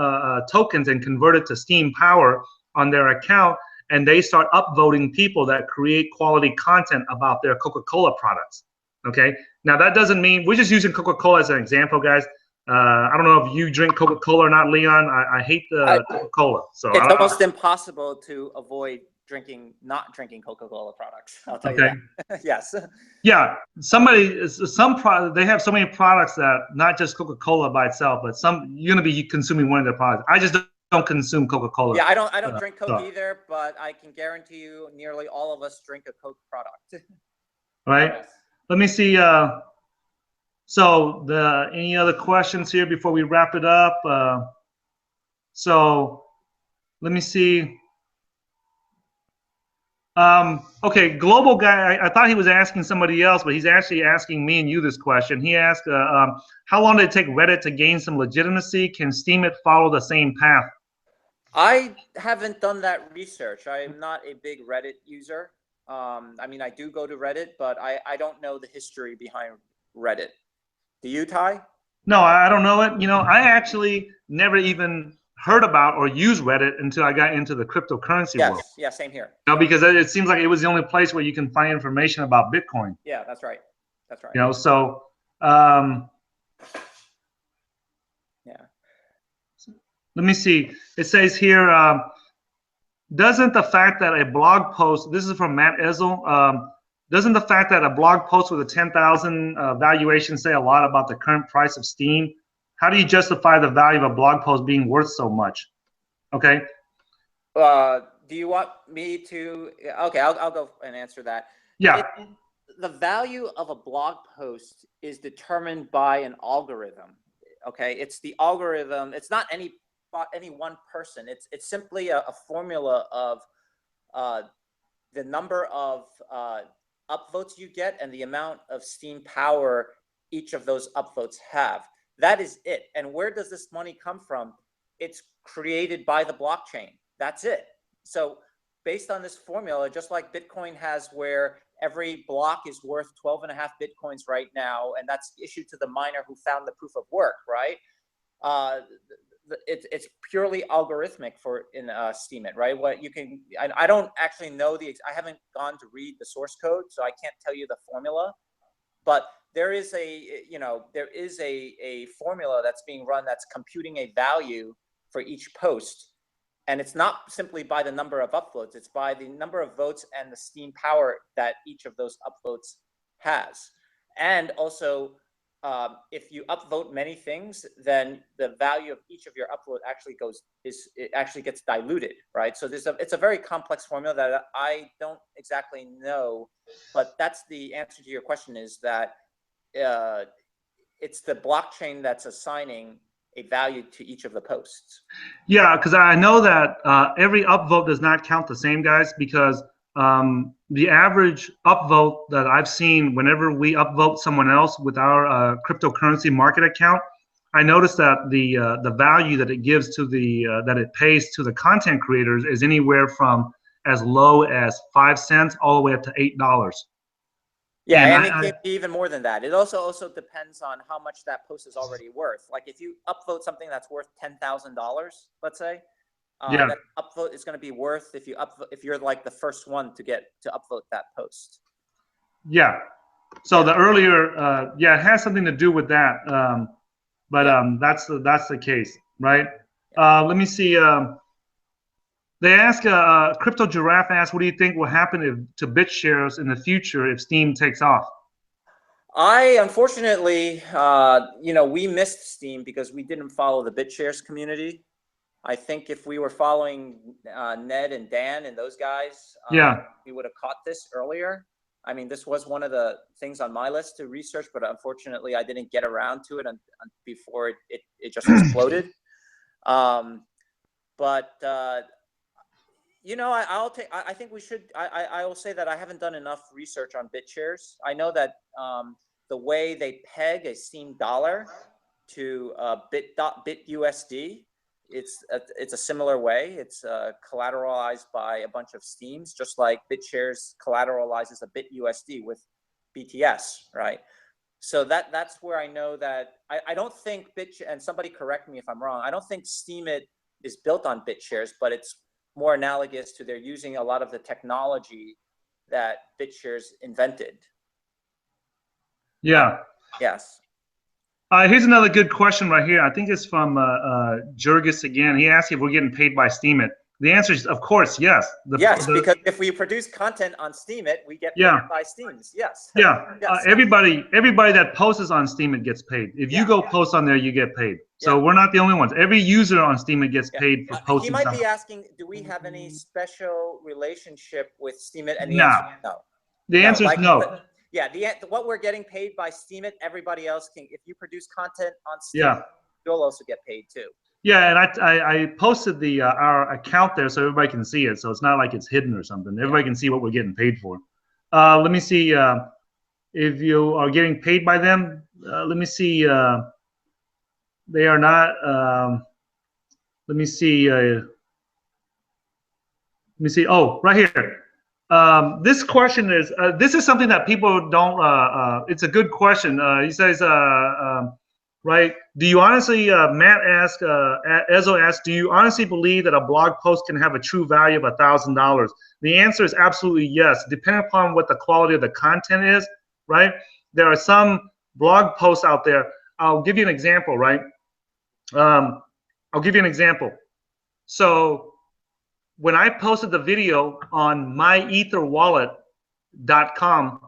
tokens and convert it to Steem power on their account, and they start upvoting people that create quality content about their Coca-Cola products. Okay, now that doesn't mean, we're just using Coca-Cola as an example, guys. I don't know if you drink Coca-Cola or not, Leon. I hate the Coca-Cola. So it's almost impossible to avoid not drinking Coca-Cola products. I'll tell you that. Yes. Yeah, they have so many products that not just Coca-Cola by itself, but you're gonna be consuming one of their products. I just don't consume Coca-Cola. Yeah, I don't drink Coke either, but I can guarantee you, nearly all of us drink a Coke product. Right. Yes. Let me see. So any other questions here before we wrap it up? So let me see. Okay, global guy. I thought he was asking somebody else, but he's actually asking me and you this question. He asked, how long did it take Reddit to gain some legitimacy? Can Steemit follow the same path? I haven't done that research. I am not a big Reddit user. I mean, I do go to Reddit, but I don't know the history behind Reddit. Do you, Ty? No, I don't know it. You know, I actually never even heard about or used Reddit until I got into the cryptocurrency world. Yeah, same here. You know, because it seems like it was the only place where you can find information about Bitcoin. Yeah, that's right. That's right. You know, so yeah. Let me see. It says here, doesn't the fact that a blog post, this is from Matt Ezel, doesn't the fact that a blog post with a 10,000 valuation say a lot about the current price of Steem? How do you justify the value of a blog post being worth so much? Okay. Do you want me to? Okay, I'll go and answer that. Yeah. The value of a blog post is determined by an algorithm. Okay, it's the algorithm. It's not any one person. It's simply a formula of the number of upvotes you get and the amount of Steem power each of those upvotes have. That is it. And where does this money come from? It's created by the blockchain. That's it. So based on this formula, just like Bitcoin has, where every block is worth 12.5 Bitcoins right now, and that's issued to the miner who found the proof of work, right? It's purely algorithmic in Steemit, right? What you can, I don't actually know I haven't gone to read the source code, so I can't tell you the formula, but there is a formula that's being run that's computing a value for each post. And it's not simply by the number of upvotes, it's by the number of votes and the Steem power that each of those upvotes has. And also, if you upvote many things, then the value of each of your upvote actually gets diluted, right? So it's a very complex formula that I don't exactly know, but that's the answer to your question, is that it's the blockchain that's assigning a value to each of the posts. Yeah, because I know that every upvote does not count the same, guys, because the average upvote that I've seen whenever we upvote someone else with our cryptocurrency market account, I noticed that the value that it gives to that it pays to the content creators is anywhere from as low as 5 cents all the way up to $8. Yeah, and it can be even more than that. It also depends on how much that post is already worth. Like if you upvote something that's worth $10,000, let's say, that upvote is going to be worth if you're like the first one to upvote that post. Yeah. So the earlier, it has something to do with that. That's the case, right? Let me see. They ask, Crypto Giraffe asks, what do you think will happen to Bitshares in the future if Steem takes off? Unfortunately, we missed Steem because we didn't follow the Bitshares community. I think if we were following Ned and Dan and those guys, we would have caught this earlier. I mean, this was one of the things on my list to research, but unfortunately, I didn't get around to it before it just exploded. I think we should. I will say that I haven't done enough research on Bitshares. I know that the way they peg a Steem dollar to BitUSD, it's a similar way. It's collateralized by a bunch of Steems, just like Bitshares collateralizes a BitUSD with BTS, right? So that's where I know that I don't think and somebody correct me if I'm wrong, I don't think Steemit is built on Bitshares, but it's more analogous to they're using a lot of the technology that Bitshares invented. Yeah. Yes. Here's another good question right here. I think it's from Jurgis again. He asked if we're getting paid by Steemit. The answer is, of course, yes. Yes, because if we produce content on Steemit, we get paid by Steems. Yes. Yeah. Yes. Everybody that posts on Steemit gets paid. If you go post on there, you get paid. So we're not the only ones. Every user on Steemit gets paid for posting. He might be asking, do we have any special relationship with Steemit? And the No. answer is no. The answer is no. But, yeah, what we're getting paid by Steemit, everybody else can. If you produce content on Steemit, you'll also get paid too. Yeah, and I posted our account there so everybody can see it. So it's not like it's hidden or something. Everybody can see what we're getting paid for. Let me see if you are getting paid by them. Let me see. They are not. Let me see. Let me see. Oh, right here. This question is. This is something that people don't. It's a good question. He says. Right? Do you honestly, Matt asked, Ezo asked, do you honestly believe that a blog post can have a true value of $1,000? The answer is absolutely yes, depending upon what the quality of the content is, right? There are some blog posts out there. I'll give you an example, right? I'll give you an example. So when I posted the video on myetherwallet.com,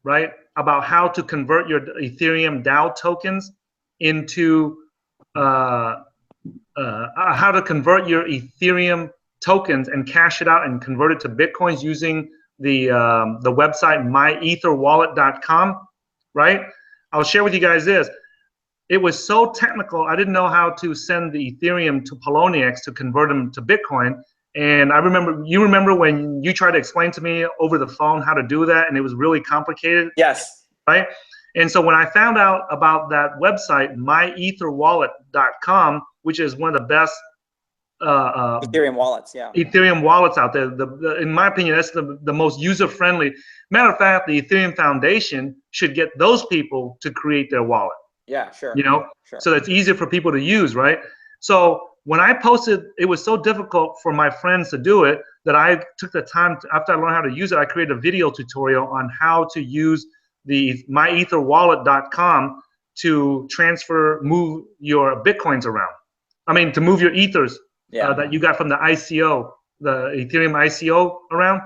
right, about how to convert your Ethereum DAO tokens into how to convert your Ethereum tokens and cash it out and convert it to Bitcoins using the website myetherwallet.com, right? I'll share with you guys this. It was so technical, I didn't know how to send the Ethereum to Poloniex to convert them to Bitcoin. And I remember, you remember when you tried to explain to me over the phone how to do that, and it was really complicated? Yes. Right? And so when I found out about that website, myetherwallet.com, which is one of the best Ethereum wallets, Ethereum wallets out there. In my opinion, that's the most user-friendly. Matter of fact, the Ethereum Foundation should get those people to create their wallet. Yeah, sure. You know, sure. So it's easier for people to use, right? So when I posted, it was so difficult for my friends to do it that I took the time after I learned how to use it, I created a video tutorial on how to use the myetherwallet.com to move your Bitcoins around. I mean, to move your Ethers that you got from the ICO, the Ethereum ICO around,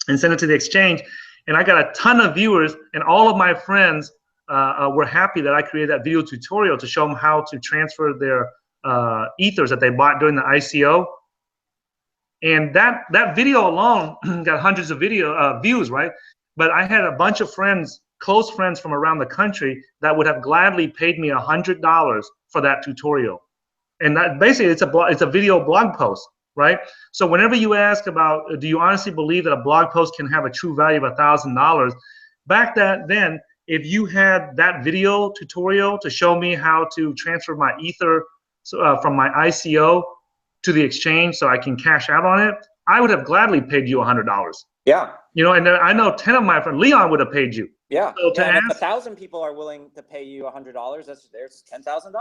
and send it to the exchange. And I got a ton of viewers, and all of my friends were happy that I created that video tutorial to show them how to transfer their Ethers that they bought during the ICO. And that video alone got hundreds of views, right? But I had a bunch of friends, close friends from around the country that would have gladly paid me $100 for that tutorial. And that basically it's a video blog post, right? So whenever you ask about, do you honestly believe that a blog post can have a true value of $1,000? Back then, if you had that video tutorial to show me how to transfer my Ether from my ICO to the exchange so I can cash out on it, I would have gladly paid you $100. Yeah. You know, and then I know 10 of my friends, Leon would have paid you. Yeah. So and if 1,000 people are willing to pay you $100, there's $10,000.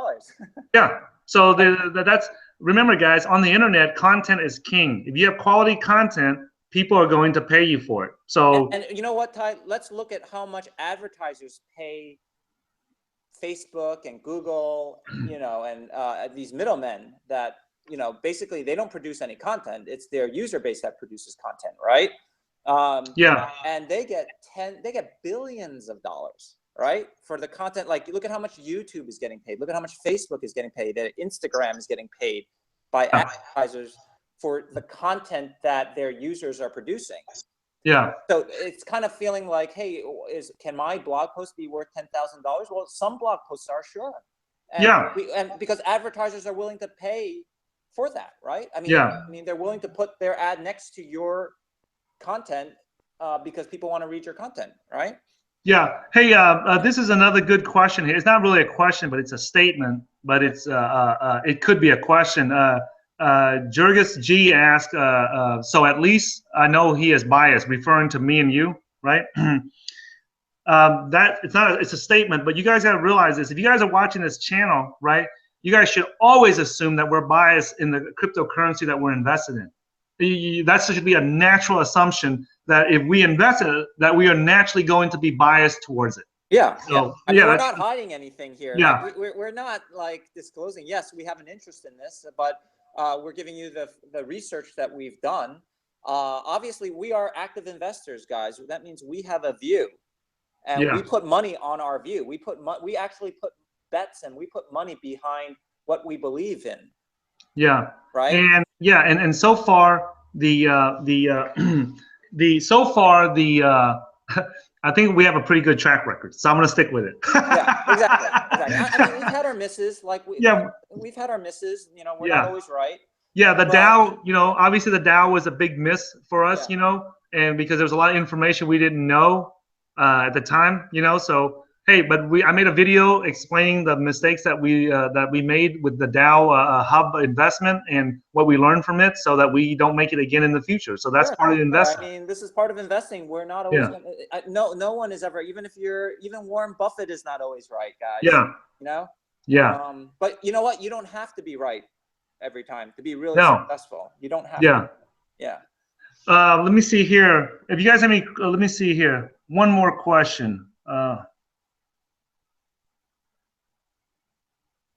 Yeah. So that's, remember guys, on the internet, content is king. If you have quality content, people are going to pay you for it. So and you know what, Ty? Let's look at how much advertisers pay Facebook and Google, you know, and these middlemen that, you know, basically they don't produce any content. It's their user base that produces content, right? And they get billions of dollars, right, for the content. Like, look at how much YouTube is getting paid. Look at how much Facebook is getting paid. Instagram is getting paid by advertisers for the content that their users are producing. Yeah. So it's kind of feeling like, hey, can my blog post be worth $10,000? Well, some blog posts are, sure. And and because advertisers are willing to pay for that, right? I mean, they're willing to put their ad next to your content because people want to read your content, right? Yeah. Hey, this is another good question here. It's not really a question, but it's a statement. But it's it could be a question. Jurgis G asked, so at least I know he is biased, referring to me and you, right? That it's a statement, but you guys got to realize this. If you guys are watching this channel, right, you guys should always assume that we're biased in the cryptocurrency that we're invested in. That should be a natural assumption that if we invest in it, that we are naturally going to be biased towards it. Yeah. So, I mean, we're not hiding anything here. Yeah. Like, we're not like disclosing. Yes, we have an interest in this, but We're giving you the research that we've done. Obviously, we are active investors, guys. That means we have a view, and we put money on our view. We actually put bets, and we put money behind what we believe in. Yeah. Right. And so far I think we have a pretty good track record, so I'm gonna stick with it. Yeah, exactly. I mean, we've had our misses, like we've had our misses. You know, we're not always right. Yeah, the Dow, you know, obviously the Dow was a big miss for us, you know, and because there was a lot of information we didn't know at the time, you know. So hey, but I made a video explaining the mistakes that we made with the Dow hub investment and what we learned from it, so that we don't make it again in the future. So that's part of the investment. I mean, this is part of investing. We're not always no one is ever, even Warren Buffett is not always right, guys. Yeah. You know. Yeah. But you know what? You don't have to be right every time to be really successful. You don't have to. Yeah. Let me see here. If you guys have any, let me see here. One more question.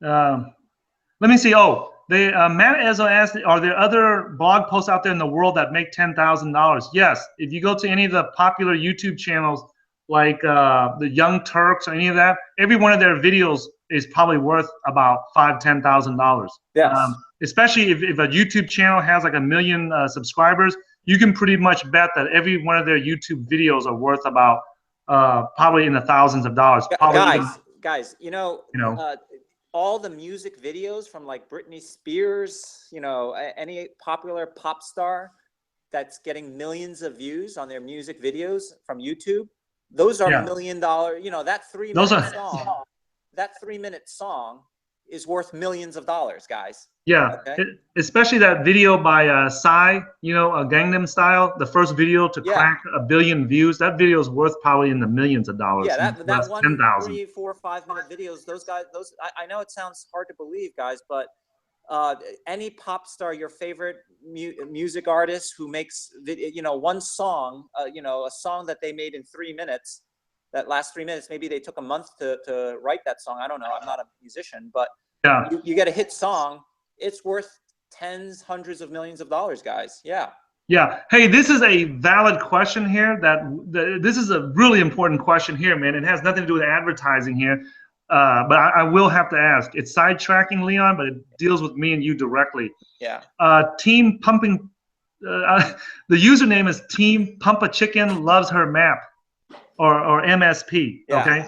Let me see. Oh, Matt Ezzo asked, are there other blog posts out there in the world that make $10,000? Yes. If you go to any of the popular YouTube channels like the Young Turks or any of that, every one of their videos is probably worth about $5,000 to $10,000. Yes. Especially if a YouTube channel has like 1 million subscribers, you can pretty much bet that every one of their YouTube videos are worth about probably in the thousands of dollars. Guys, you know, all the music videos from like Britney Spears, you know, any popular pop star that's getting millions of views on their music videos from YouTube, those are $1 million. You know, that 3-minute song is worth millions of dollars, guys. Yeah, especially that video by Psy, you know, Gangnam Style, the first video to crack 1 billion views. That video is worth probably in the millions of dollars. Yeah, that one 10,000. 3, 4, 5 minute videos. Those guys, I know it sounds hard to believe, guys, but any pop star, your favorite music artist who makes one song, a song that they made in 3 minutes, that last 3 minutes, maybe they took a month to write that song. I don't know. I'm not a musician, but you get a hit song. It's worth tens, hundreds of millions of dollars, guys. Yeah. Yeah. Hey, this is a valid question here. This is a really important question here, man. It has nothing to do with advertising here, but I will have to ask. It's sidetracking, Leon, but it deals with me and you directly. Yeah. Team Pumping. The username is Team Pump a Chicken Loves Her Map, or MSP. Yeah. Okay.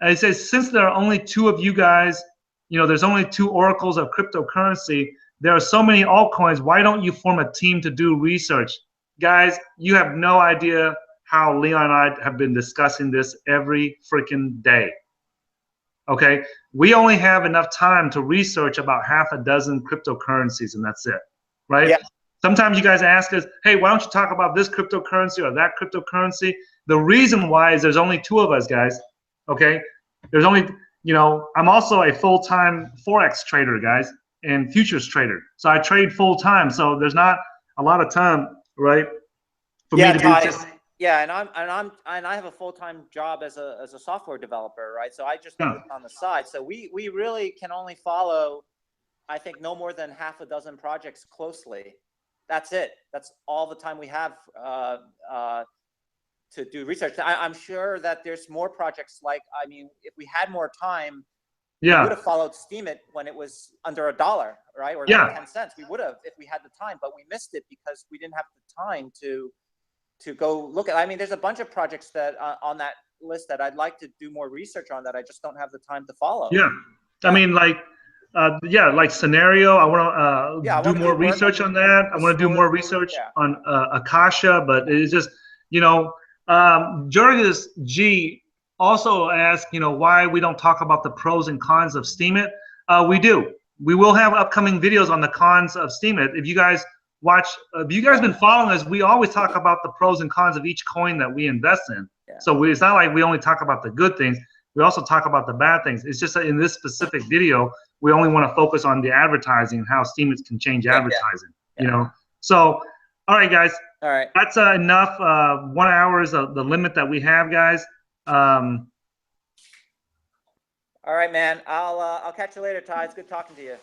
It says, since there are only 2 of you guys, you know, there's only 2 oracles of cryptocurrency. There are so many altcoins. Why don't you form a team to do research? Guys, you have no idea how Leon and I have been discussing this every freaking day. Okay? We only have enough time to research about half a dozen cryptocurrencies, and that's it. Right? Yeah. Sometimes you guys ask us, hey, why don't you talk about this cryptocurrency or that cryptocurrency? The reason why is there's only 2 of us, guys. Okay? There's only, you know, I'm also a full-time Forex trader, guys, and futures trader. So I trade full-time. So there's not a lot of time, right, for me to be just. Yeah, and I have a full-time job as a software developer, right? So I just do this on the side. So we really can only follow, I think, no more than half a dozen projects closely. That's it. That's all the time we have to do research. I'm sure that there's more projects. Like, I mean, if we had more time, we would have followed Steemit when it was under $1, right? Or 10 cents. We would have if we had the time, but we missed it because we didn't have the time to go look at. I mean, there's a bunch of projects that on that list that I'd like to do more research on that I just don't have the time to follow. Yeah. I mean, like, like Scenario. I want to do more research on that. I want to do more research on Akasha, but it's just, you know, Jurgis G also asked, you know, why we don't talk about the pros and cons of Steemit. We do. We will have upcoming videos on the cons of Steemit. If you guys watch, if you guys been following us, we always talk about the pros and cons of each coin that we invest in. Yeah. So it's not like we only talk about the good things. We also talk about the bad things. It's just that in this specific video, we only want to focus on the advertising and how Steemit can change advertising. You know. So, all right, guys. All right. That's enough. 1 hour is the limit that we have, guys. All right, man. I'll catch you later, Ty. It's good talking to you.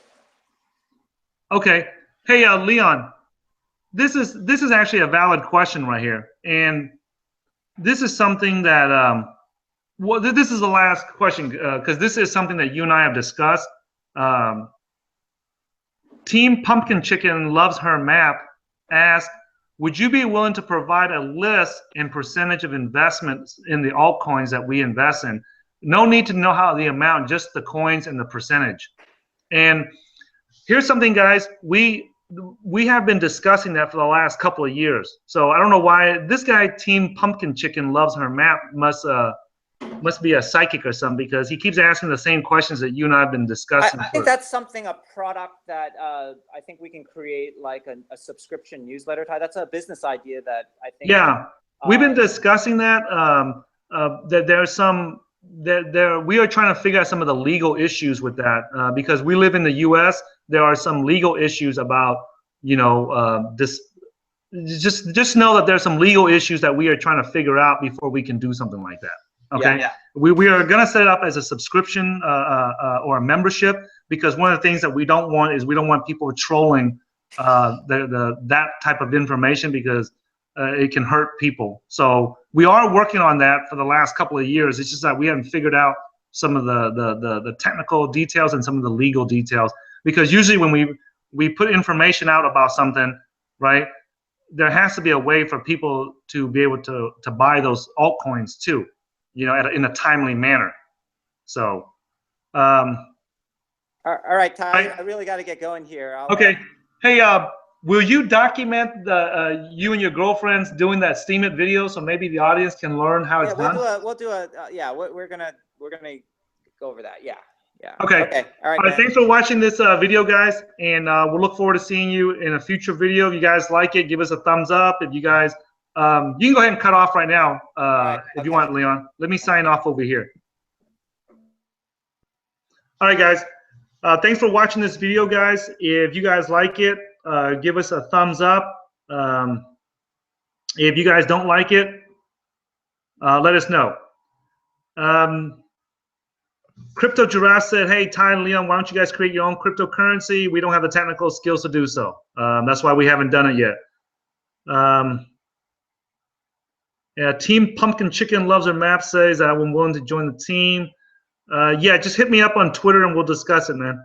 Okay. Hey, Leon, this is actually a valid question right here, and this is something that well, this is the last question because this is something that you and I have discussed. Team Pumpkin Chicken Loves Her Map asks, would you be willing to provide a list and percentage of investments in the altcoins that we invest in? No need to know how the amount, just the coins and the percentage. And here's something, guys. We have been discussing that for the last couple of years. So I don't know why this guy, Team Pumpkin Chicken Loves Her Map, must be a psychic or something, because he keeps asking the same questions that you and I have been discussing. I think that's something, a product that I think we can create, like a subscription newsletter type. That's a business idea that I think. Yeah, we've been discussing that. That there's some we are trying to figure out some of the legal issues with that because we live in the U.S. There are some legal issues about this. Just know that there's some legal issues that we are trying to figure out before we can do something like that. Okay, yeah. We are going to set it up as a subscription or a membership, because one of the things that we don't want is we don't want people trolling that type of information, because it can hurt people. So we are working on that for the last couple of years. It's just that we haven't figured out some of the technical details and some of the legal details, because usually when we put information out about something, right, there has to be a way for people to be able to buy those altcoins too, in a timely manner. So, all right, Ty, I really got to get going here. Okay. Hey, will you document you and your girlfriends doing that Steemit video, so maybe the audience can learn how it's done? We'll do a yeah. We're gonna go over that. Yeah. Okay. All right. Thanks for watching this video, guys, and we'll look forward to seeing you in a future video. If you guys like it, give us a thumbs up. If you guys, you can go ahead and cut off right now if you want, Leon. Let me sign off over here. All right, guys. Thanks for watching this video, guys. If you guys like it, give us a thumbs up. If you guys don't like it, let us know. Crypto Giraffe said, hey, Ty and Leon, why don't you guys create your own cryptocurrency? We don't have the technical skills to do so. That's why we haven't done it yet. Yeah, Team Pumpkin Chicken Loves Her Map says, I'm willing to join the team. Yeah, just hit me up on Twitter and we'll discuss it, man.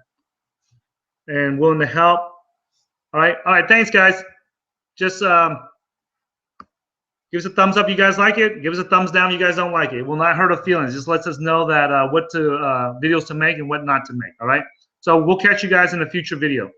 And willing to help. All right, thanks, guys. Just give us a thumbs up if you guys like it. Give us a thumbs down if you guys don't like it. It will not hurt our feelings. Just lets us know that what videos to make and what not to make. All right. So we'll catch you guys in a future video.